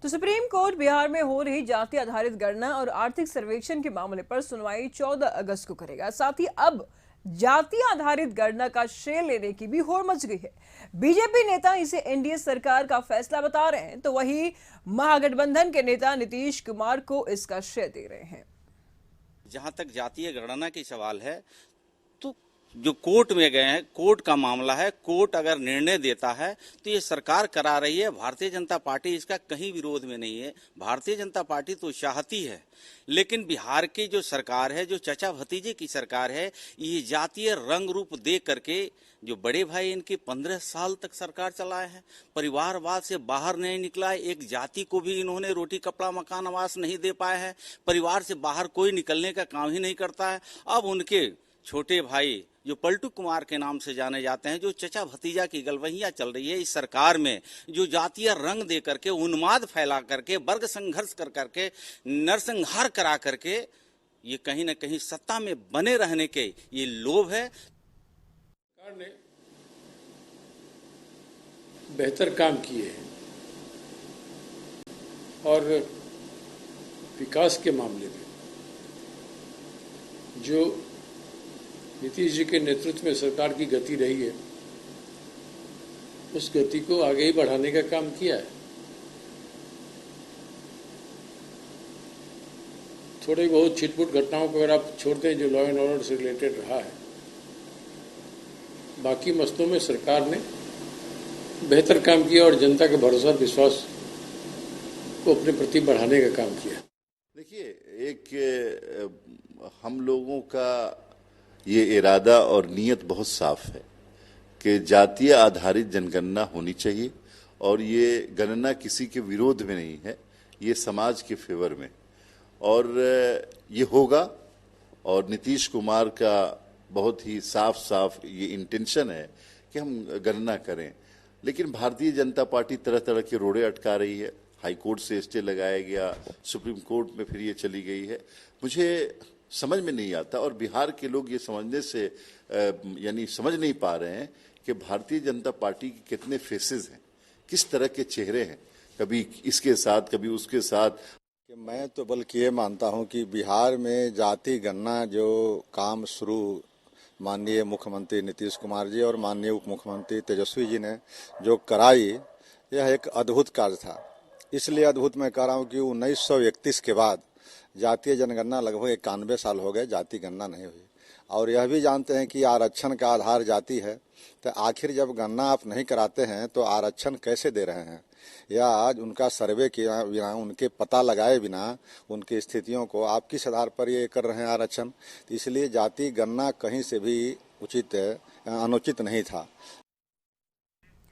तो supreme court Bihar में हो रही जाति आधारित गणना और आर्थिक सर्वेक्षण के मामले पर सुनवाई 14 अगस्त को करेगा। साथ ही अब जाति आधारित गणना का श्रेय लेने की भी होड़ मच गई है। बीजेपी नेता इसे एनडीए सरकार का फैसला बता रहे हैं, तो वहीं महागठबंधन के नेता नीतीश कुमार को इसका श्रेय दे रहे हैं। जहां तक जातीय गणना की सवाल है, तो जो कोर्ट में गए हैं, कोर्ट का मामला है। कोर्ट अगर निर्णय देता है तो ये सरकार करा रही है। भारतीय जनता पार्टी इसका कहीं विरोध में नहीं है। भारतीय जनता पार्टी तो चाहती है, लेकिन बिहार की जो सरकार है, जो चचा भतीजे की सरकार है, ये जातीय रंग रूप दे करके, जो बड़े भाई इनके 15 साल तक सरकार चलाए हैं, परिवारवाद से बाहर नहीं निकला है। एक जाति को भी इन्होंने रोटी कपड़ा मकान आवास नहीं दे पाए हैं। परिवार से बाहर कोई निकलने का काम ही नहीं करता है। अब उनके छोटे भाई जो पलटू कुमार के नाम से जाने जाते हैं, जो चचा भतीजा की गलवहियां चल रही है इस सरकार में, जो जातीय रंग दे करके, उन्माद फैला करके, वर्ग संघर्ष कर करके, नरसंहार करा करके, ये कहीं न कहीं सत्ता में बने रहने के ये लोभ है। सरकार ने बेहतर काम किए हैं और विकास के मामले में जो नीतीश जी के नेतृत्व में सरकार की गति रही है, उस गति को आगे ही बढ़ाने का काम किया है। थोड़ी बहुत छिटपुट घटनाओं को अगर आप छोड़ते हैं जो लॉ एंड ऑर्डर से रिलेटेड रहा है, बाकी मसलों में सरकार ने बेहतर काम किया और जनता का भरोसा विश्वास को अपने प्रति बढ़ाने का काम किया। देखिए, एक हम लोगों का ये इरादा और नीयत बहुत साफ है कि जातीय आधारित जनगणना होनी चाहिए, और ये गणना किसी के विरोध में नहीं है, ये समाज के फेवर में, और ये होगा। और नीतीश कुमार का बहुत ही साफ साफ ये इंटेंशन है कि हम गणना करें, लेकिन भारतीय जनता पार्टी तरह तरह के रोड़े अटका रही है। हाई कोर्ट से स्टे लगाया गया, सुप्रीम कोर्ट में फिर ये चली गई है। मुझे समझ में नहीं आता, और बिहार के लोग ये समझने से यानी समझ नहीं पा रहे हैं कि भारतीय जनता पार्टी के कितने फेसेस हैं, किस तरह के चेहरे हैं, कभी इसके साथ कभी उसके साथ। मैं तो बल्कि ये मानता हूं कि बिहार में जाति गणना जो काम शुरू माननीय मुख्यमंत्री नीतीश कुमार जी और माननीय उप मुख्यमंत्री तेजस्वी जी ने जो कराई, यह एक अद्भुत कार्य था। इसलिए अद्भुत मैं कह रहा हूं कि 1931 के बाद जातीय जनगणना लगभग 91 साल हो गए, जाति गणना नहीं हुई। और यह भी जानते हैं कि आरक्षण का आधार जाति है, तो आखिर जब गणना आप नहीं कराते हैं तो आरक्षण कैसे दे रहे हैं? या आज उनका सर्वे किए बिना, उनके पता लगाए बिना उनकी स्थितियों को आप किस आधार पर ये कर रहे हैं आरक्षण? तो इसलिए जाति गणना कहीं से भी उचित अनुचित नहीं था।